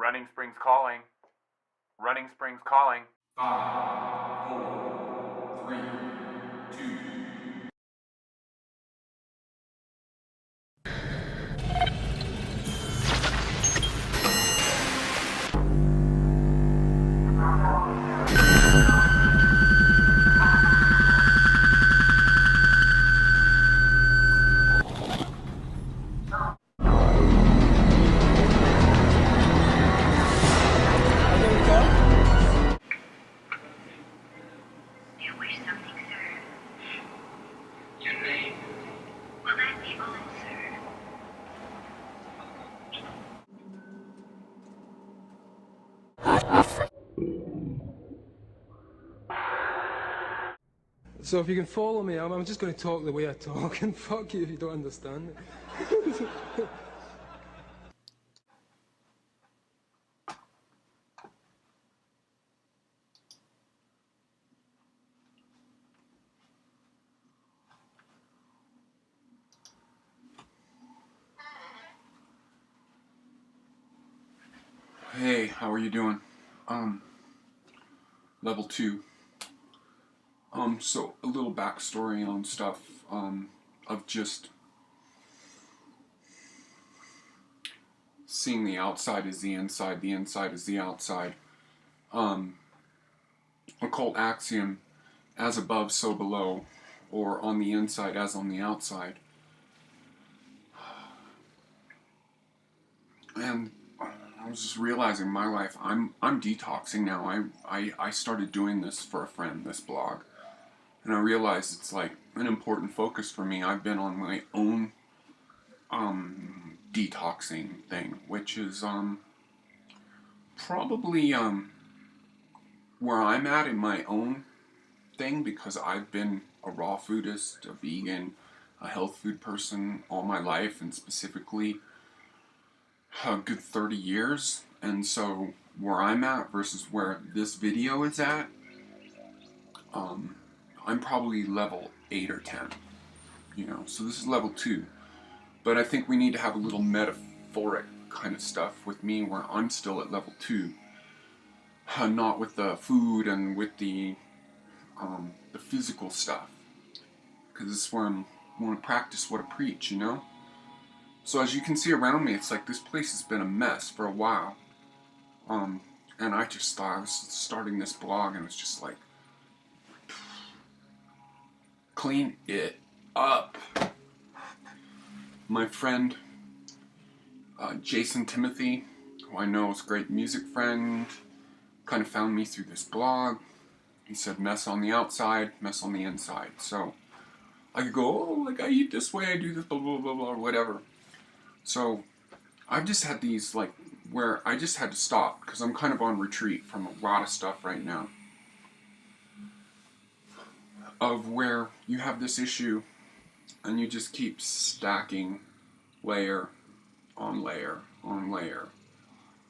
Running Springs calling. Running Springs calling. 5, 4, 3, 2. So if you can follow me, I'm just going to talk the way I talk, and fuck you if you don't understand. Hey, how are you doing? Level 2. So a little backstory on stuff, of just seeing the outside as the inside as the outside. Occult axiom, as above, so below, or on the inside as on the outside. And I was just realizing my life, I'm detoxing now. I started doing this for a friend, this blog. And I realized it's like an important focus for me. I've been on my own detoxing thing, which is probably where I'm at in my own thing, because I've been a raw foodist, a vegan, a health food person all my life, and specifically a good 30 years. And so where I'm at versus where this video is at, I'm probably level 8 or 10, you know, so this is level 2. But I think we need to have a little metaphoric kind of stuff with me where I'm still at level 2. Not with the food and with the physical stuff. Because this is where I want to practice what I preach, you know? So as you can see around me, it's like this place has been a mess for a while. And I just thought I was starting this blog and it's just like, clean it up. My friend Jason Timothy, who I know is a great music friend, kind of found me through this blog. He said mess on the outside, mess on the inside. So I could go, oh, like I eat this way, I do this, blah, blah, blah, blah, or whatever. So I've just had these, like, where I just had to stop because I'm kind of on retreat from a lot of stuff right now. Of where you have this issue and you just keep stacking layer on layer on layer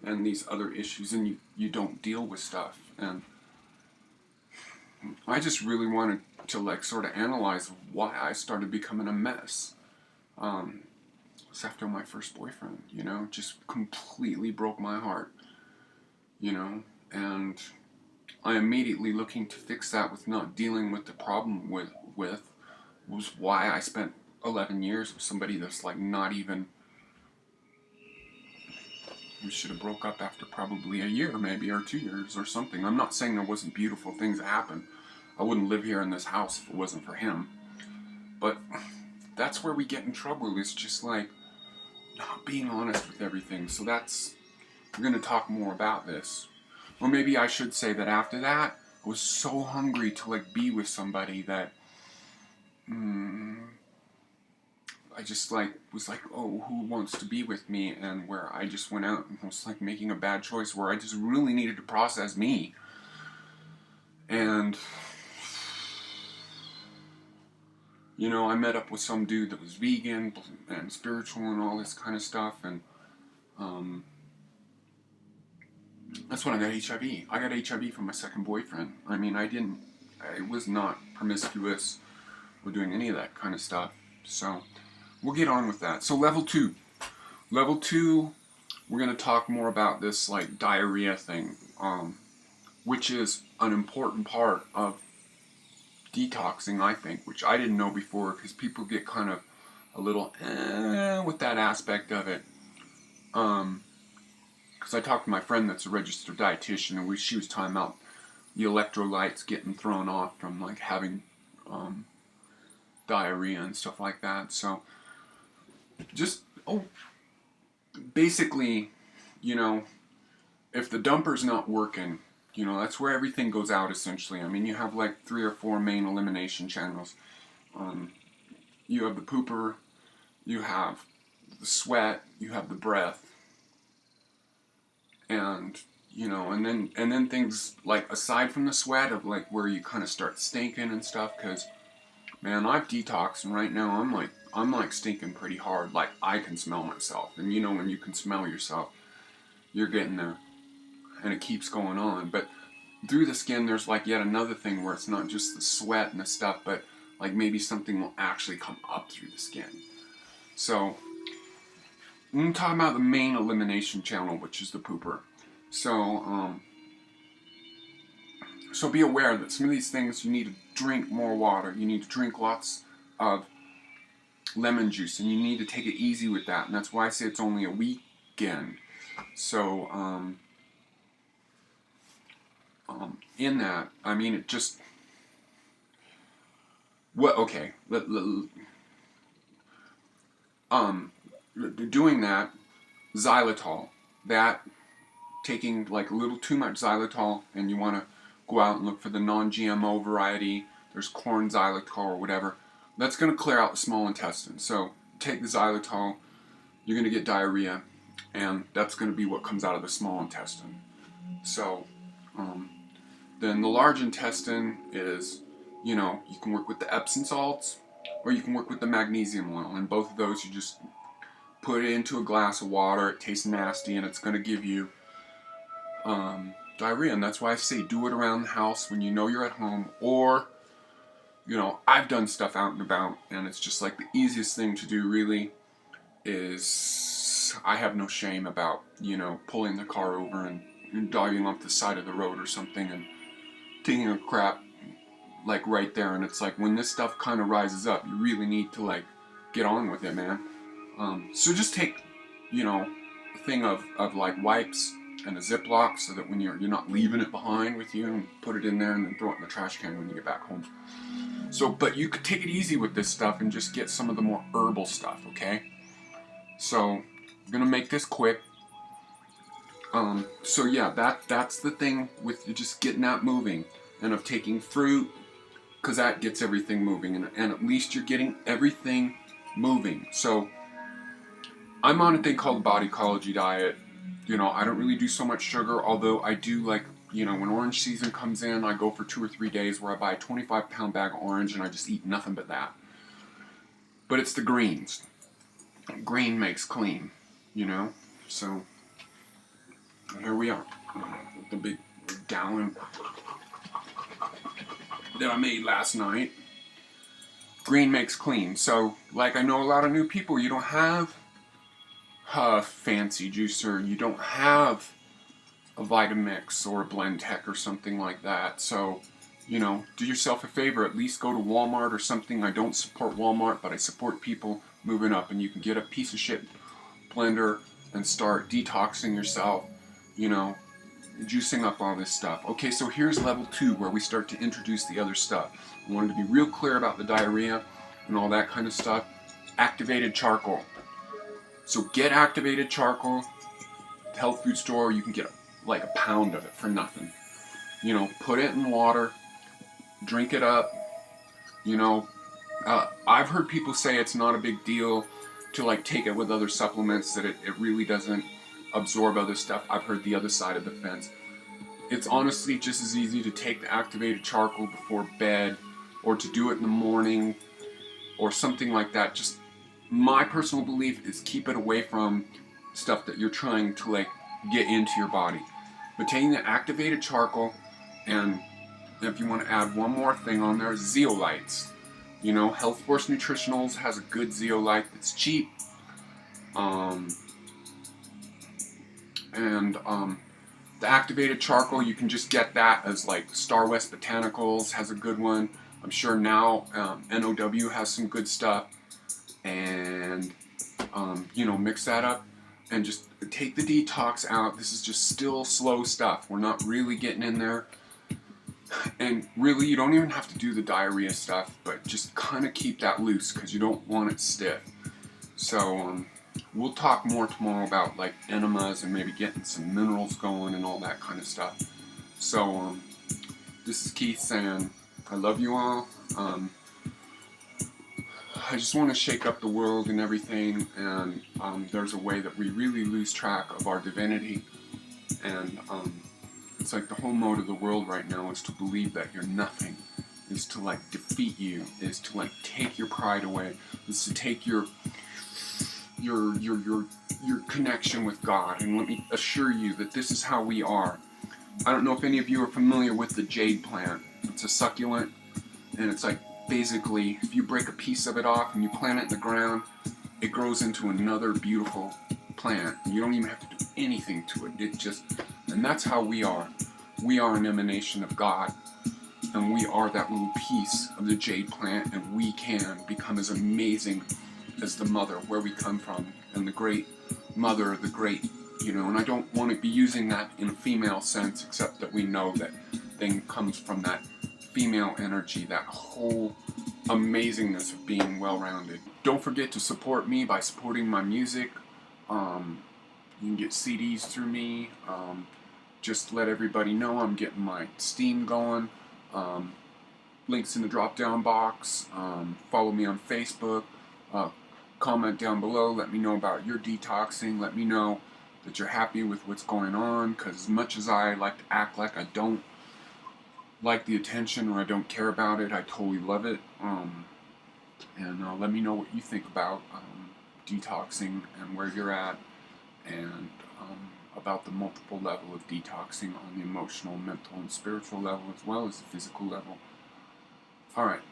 and these other issues, and you don't deal with stuff. And I just really wanted to like sort of analyze why I started becoming a mess. It's after my first boyfriend, you know, just completely broke my heart, you know, and I immediately looking to fix that with not dealing with the problem with was why I spent 11 years with somebody that's like not even, we should have broke up after probably a year maybe, or 2 years or something. I'm not saying there wasn't beautiful things that happened. I wouldn't live here in this house if it wasn't for him. But that's where we get in trouble, is just like not being honest with everything. So that's, we're going to talk more about this. Or maybe I should say that after that, I was so hungry to like be with somebody that I just like was like, oh, who wants to be with me? And where I just went out and was like making a bad choice where I just really needed to process me. And you know, I met up with some dude that was vegan and spiritual and all this kind of stuff, and that's when I got HIV. I got HIV from my second boyfriend. I mean, I was not promiscuous or doing any of that kind of stuff. So we'll get on with that. So level 2. Level 2 we're going to talk more about this like diarrhea thing, which is an important part of detoxing, I think, which I didn't know before, because people get kind of a little with that aspect of it. Because I talked to my friend that's a registered dietitian, and she was talking about the electrolytes getting thrown off from like having diarrhea and stuff like that. So just basically, you know, if the dumper's not working, you know, that's where everything goes out essentially. I mean, you have like 3 or 4 main elimination channels. You have the pooper, you have the sweat, you have the breath, and you know, and then things like aside from the sweat of like where you kind of start stinking and stuff. Because man, I've detoxed, and right now I'm like stinking pretty hard. Like I can smell myself, and you know when you can smell yourself, you're getting there, and it keeps going on. But through the skin, there's like yet another thing where it's not just the sweat and the stuff, but like maybe something will actually come up through the skin. So I'm talking about the main elimination channel, which is the pooper. So so be aware that some of these things you need to drink more water. You need to drink lots of lemon juice, and you need to take it easy with that. And that's why I say it's only a weekend. So in that, I mean, it just okay. Doing that, xylitol, that taking like a little too much xylitol, and you want to go out and look for the non-GMO variety. There's corn xylitol or whatever. That's going to clear out the small intestine. So take the xylitol, you're going to get diarrhea, and that's going to be what comes out of the small intestine. So then the large intestine is, you know, you can work with the Epsom salts, or you can work with the magnesium oil. And both of those, you just put it into a glass of water. It tastes nasty, and it's going to give you diarrhea. And that's why I say do it around the house when you know you're at home. Or, you know, I've done stuff out and about, and it's just like the easiest thing to do really is, I have no shame about, you know, pulling the car over and diving off the side of the road or something and taking a crap like right there. And it's like when this stuff kind of rises up, you really need to like get on with it, man. So just take, you know, a thing of like wipes and a Ziploc, so that when you're not leaving it behind with you, and put it in there and then throw it in the trash can when you get back home. So, but you could take it easy with this stuff and just get some of the more herbal stuff, okay? So I'm gonna make this quick. So yeah, that's the thing with just getting that moving, and of taking fruit, because that gets everything moving, and at least you're getting everything moving. So I'm on a thing called the Body Ecology diet. You know, I don't really do so much sugar, although I do like, you know, when orange season comes in, I go for 2 or 3 days where I buy a 25-pound bag of orange and I just eat nothing but that. But it's the greens. Green makes clean, you know? So here we are. The big gallon that I made last night. Green makes clean. So, like, I know a lot of new people, you don't have a fancy juicer, you don't have a Vitamix or a Blendtec or something like that. So, you know, do yourself a favor, at least go to Walmart or something. I don't support Walmart, but I support people moving up, and you can get a piece of shit blender and start detoxing yourself, you know, juicing up all this stuff. Okay, so here's level 2, where we start to introduce the other stuff. I wanted to be real clear about the diarrhea and all that kind of stuff. Activated charcoal. So get activated charcoal. At the health food store, you can get like a pound of it for nothing. You know, put it in water, drink it up. You know, I've heard people say it's not a big deal to like take it with other supplements, that it really doesn't absorb other stuff. I've heard the other side of the fence. It's honestly just as easy to take the activated charcoal before bed, or to do it in the morning, or something like that. Just my personal belief is keep it away from stuff that you're trying to like get into your body. But taking the activated charcoal, and if you want to add one more thing on there, zeolites. You know, Health Force Nutritionals has a good zeolite that's cheap. And the activated charcoal, you can just get that as like Star West Botanicals has a good one. I'm sure now NOW has some good stuff. And you know, mix that up and just take the detox out. This is just still slow stuff. We're not really getting in there. And really, you don't even have to do the diarrhea stuff, but just kind of keep that loose because you don't want it stiff. So we'll talk more tomorrow about like enemas and maybe getting some minerals going and all that kind of stuff. So this is Keith saying I love you all. I just want to shake up the world and everything, and there's a way that we really lose track of our divinity, and it's like the whole mode of the world right now is to believe that you're nothing, is to like defeat you, is to like take your pride away, is to take your connection with God. And let me assure you that this is how we are. I don't know if any of you are familiar with the jade plant. It's a succulent, and it's like basically, if you break a piece of it off and you plant it in the ground, it grows into another beautiful plant. You don't even have to do anything to it. It just, and that's how we are. We are an emanation of God, and we are that little piece of the jade plant, and we can become as amazing as the mother, where we come from, and the great mother, the great, you know, and I don't want to be using that in a female sense, except that we know that thing comes from that female energy, that whole amazingness of being well-rounded. Don't forget to support me by supporting my music. You can get CDs through me. Just let everybody know I'm getting my Steam going. Links in the drop-down box. Follow me on Facebook. Comment down below. Let me know about your detoxing. Let me know that you're happy with what's going on, because as much as I like to act like I don't like the attention or I don't care about it, I totally love it. And let me know what you think about detoxing and where you're at, and about the multiple level of detoxing on the emotional, mental, and spiritual level, as well as the physical level. Alright,